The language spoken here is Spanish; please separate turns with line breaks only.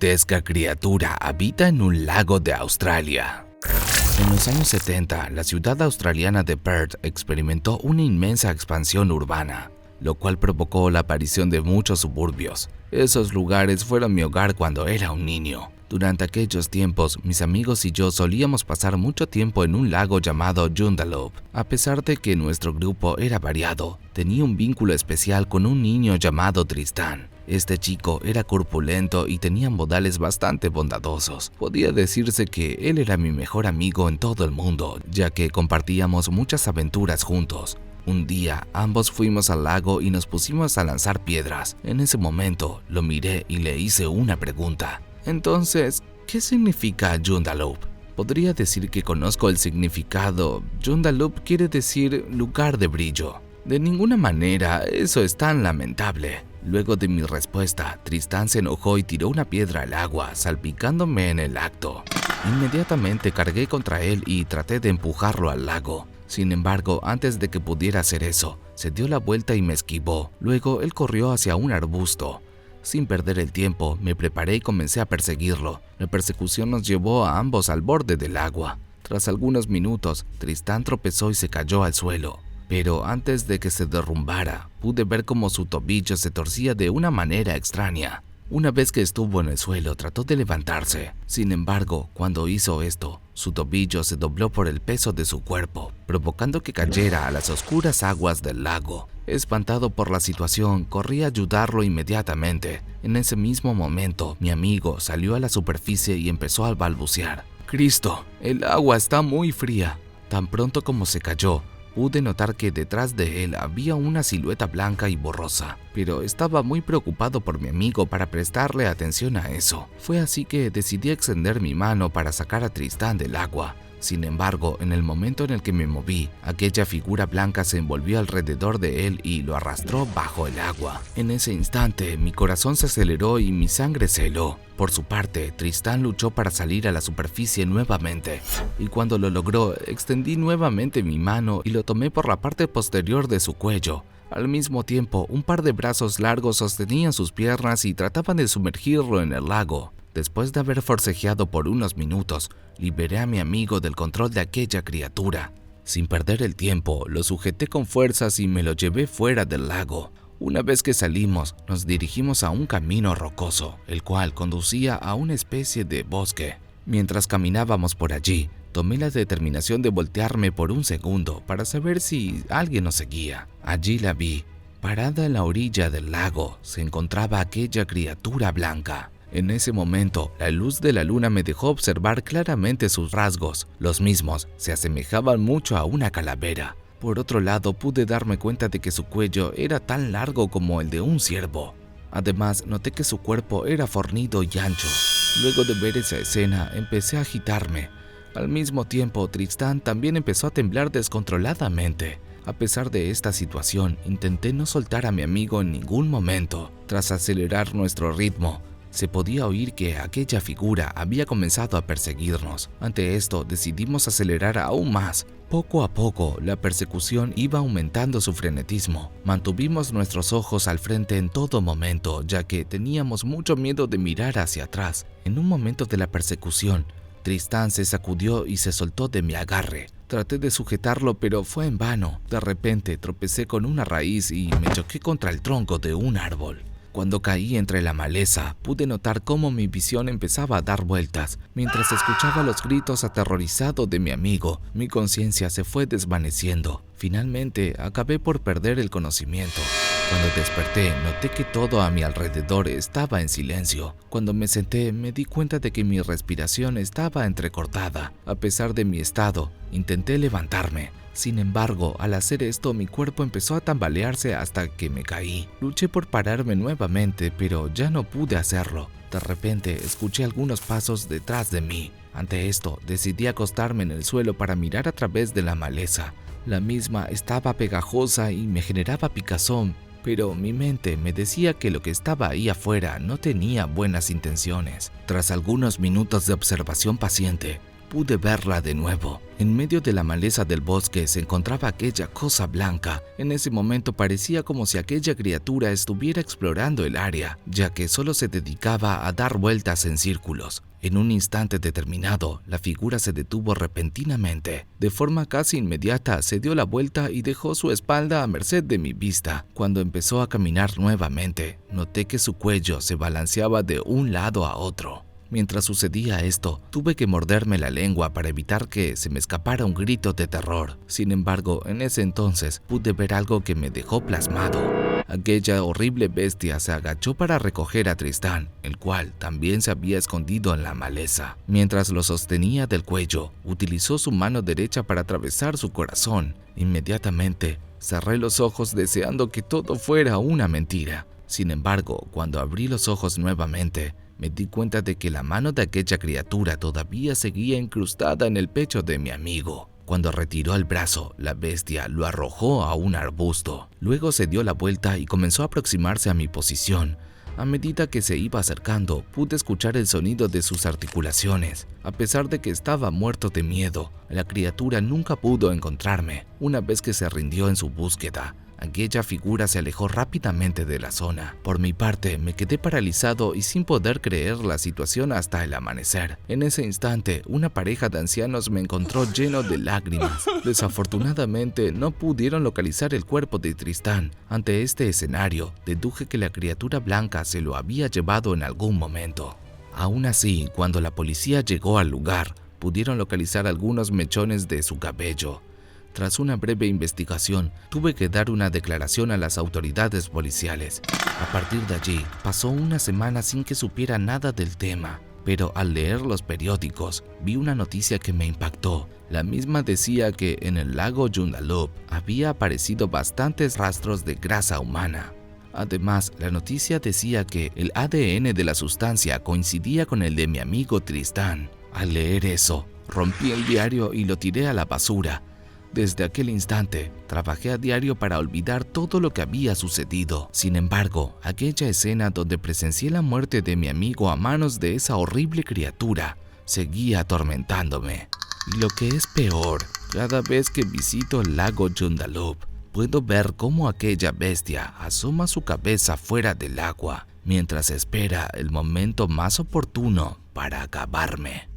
grotesca criatura habita en un lago de Australia. En los años 70, la ciudad australiana de Perth experimentó una inmensa expansión urbana, lo cual provocó la aparición de muchos suburbios. Esos lugares fueron mi hogar cuando era un niño. Durante aquellos tiempos, mis amigos y yo solíamos pasar mucho tiempo en un lago llamado Joondalup. A pesar de que nuestro grupo era variado, tenía un vínculo especial con un niño llamado Tristán. Este chico era corpulento y tenía modales bastante bondadosos. Podía decirse que él era mi mejor amigo en todo el mundo, ya que compartíamos muchas aventuras juntos. Un día, ambos fuimos al lago y nos pusimos a lanzar piedras. En ese momento, lo miré y le hice una pregunta. Entonces, ¿qué significa Joondalup? Podría decir que conozco el significado. Joondalup quiere decir lugar de brillo. De ninguna manera, eso es tan lamentable. Luego de mi respuesta, Tristán se enojó y tiró una piedra al agua, salpicándome en el acto. Inmediatamente cargué contra él y traté de empujarlo al lago. Sin embargo, antes de que pudiera hacer eso, se dio la vuelta y me esquivó. Luego, él corrió hacia un arbusto. Sin perder el tiempo, me preparé y comencé a perseguirlo. La persecución nos llevó a ambos al borde del agua. Tras algunos minutos, Tristán tropezó y se cayó al suelo. Pero antes de que se derrumbara, pude ver cómo su tobillo se torcía de una manera extraña. Una vez que estuvo en el suelo, trató de levantarse. Sin embargo, cuando hizo esto, su tobillo se dobló por el peso de su cuerpo, provocando que cayera a las oscuras aguas del lago. Espantado por la situación, corrí a ayudarlo inmediatamente. En ese mismo momento, mi amigo salió a la superficie y empezó a balbucear. «Cristo, el agua está muy fría». Tan pronto como se cayó, pude notar que detrás de él había una silueta blanca y borrosa, pero estaba muy preocupado por mi amigo para prestarle atención a eso. Fue así que decidí extender mi mano para sacar a Tristán del agua. Sin embargo, en el momento en el que me moví, aquella figura blanca se envolvió alrededor de él y lo arrastró bajo el agua. En ese instante, mi corazón se aceleró y mi sangre se heló. Por su parte, Tristán luchó para salir a la superficie nuevamente, y cuando lo logró, extendí nuevamente mi mano y lo tomé por la parte posterior de su cuello. Al mismo tiempo, un par de brazos largos sostenían sus piernas y trataban de sumergirlo en el lago. Después de haber forcejeado por unos minutos, liberé a mi amigo del control de aquella criatura. Sin perder el tiempo, lo sujeté con fuerzas y me lo llevé fuera del lago. Una vez que salimos, nos dirigimos a un camino rocoso, el cual conducía a una especie de bosque. Mientras caminábamos por allí, tomé la determinación de voltearme por un segundo para saber si alguien nos seguía. Allí la vi. Parada en la orilla del lago, se encontraba aquella criatura blanca. En ese momento, la luz de la luna me dejó observar claramente sus rasgos. Los mismos se asemejaban mucho a una calavera. Por otro lado, pude darme cuenta de que su cuello era tan largo como el de un ciervo. Además, noté que su cuerpo era fornido y ancho. Luego de ver esa escena, empecé a agitarme. Al mismo tiempo, Tristán también empezó a temblar descontroladamente. A pesar de esta situación, intenté no soltar a mi amigo en ningún momento. Tras acelerar nuestro ritmo, se podía oír que aquella figura había comenzado a perseguirnos. Ante esto, decidimos acelerar aún más. Poco a poco, la persecución iba aumentando su frenetismo. Mantuvimos nuestros ojos al frente en todo momento, ya que teníamos mucho miedo de mirar hacia atrás. En un momento de la persecución, Tristán se sacudió y se soltó de mi agarre. Traté de sujetarlo, pero fue en vano. De repente, tropecé con una raíz y me choqué contra el tronco de un árbol. Cuando caí entre la maleza, pude notar cómo mi visión empezaba a dar vueltas. Mientras escuchaba los gritos aterrorizado de mi amigo, mi conciencia se fue desvaneciendo. Finalmente, acabé por perder el conocimiento. Cuando desperté, noté que todo a mi alrededor estaba en silencio. Cuando me senté, me di cuenta de que mi respiración estaba entrecortada. A pesar de mi estado, intenté levantarme. Sin embargo, al hacer esto, mi cuerpo empezó a tambalearse hasta que me caí. Luché por pararme nuevamente, pero ya no pude hacerlo. De repente, escuché algunos pasos detrás de mí. Ante esto, decidí acostarme en el suelo para mirar a través de la maleza. La misma estaba pegajosa y me generaba picazón, pero mi mente me decía que lo que estaba ahí afuera no tenía buenas intenciones. Tras algunos minutos de observación paciente, pude verla de nuevo. En medio de la maleza del bosque se encontraba aquella cosa blanca. En ese momento parecía como si aquella criatura estuviera explorando el área, ya que solo se dedicaba a dar vueltas en círculos. En un instante determinado, la figura se detuvo repentinamente. De forma casi inmediata, se dio la vuelta y dejó su espalda a merced de mi vista. Cuando empezó a caminar nuevamente, noté que su cuello se balanceaba de un lado a otro. Mientras sucedía esto, tuve que morderme la lengua para evitar que se me escapara un grito de terror. Sin embargo, en ese entonces pude ver algo que me dejó plasmado. Aquella horrible bestia se agachó para recoger a Tristán, el cual también se había escondido en la maleza. Mientras lo sostenía del cuello, utilizó su mano derecha para atravesar su corazón. Inmediatamente, cerré los ojos deseando que todo fuera una mentira. Sin embargo, cuando abrí los ojos nuevamente, me di cuenta de que la mano de aquella criatura todavía seguía incrustada en el pecho de mi amigo. Cuando retiró el brazo, la bestia lo arrojó a un arbusto. Luego se dio la vuelta y comenzó a aproximarse a mi posición. A medida que se iba acercando, pude escuchar el sonido de sus articulaciones. A pesar de que estaba muerto de miedo, la criatura nunca pudo encontrarme. Una vez que se rindió en su búsqueda, aquella figura se alejó rápidamente de la zona. Por mi parte, me quedé paralizado y sin poder creer la situación hasta el amanecer. En ese instante, una pareja de ancianos me encontró lleno de lágrimas. Desafortunadamente, no pudieron localizar el cuerpo de Tristán. Ante este escenario, deduje que la criatura blanca se lo había llevado en algún momento. Aún así, cuando la policía llegó al lugar, pudieron localizar algunos mechones de su cabello. Tras una breve investigación, tuve que dar una declaración a las autoridades policiales. A partir de allí, pasó una semana sin que supiera nada del tema, pero al leer los periódicos, vi una noticia que me impactó. La misma decía que en el lago Joondalup había aparecido bastantes rastros de grasa humana. Además, la noticia decía que el ADN de la sustancia coincidía con el de mi amigo Tristán. Al leer eso, rompí el diario y lo tiré a la basura. Desde aquel instante, trabajé a diario para olvidar todo lo que había sucedido. Sin embargo, aquella escena donde presencié la muerte de mi amigo a manos de esa horrible criatura seguía atormentándome. Y lo que es peor, cada vez que visito el lago Joondalup, puedo ver cómo aquella bestia asoma su cabeza fuera del agua, mientras espera el momento más oportuno para acabarme.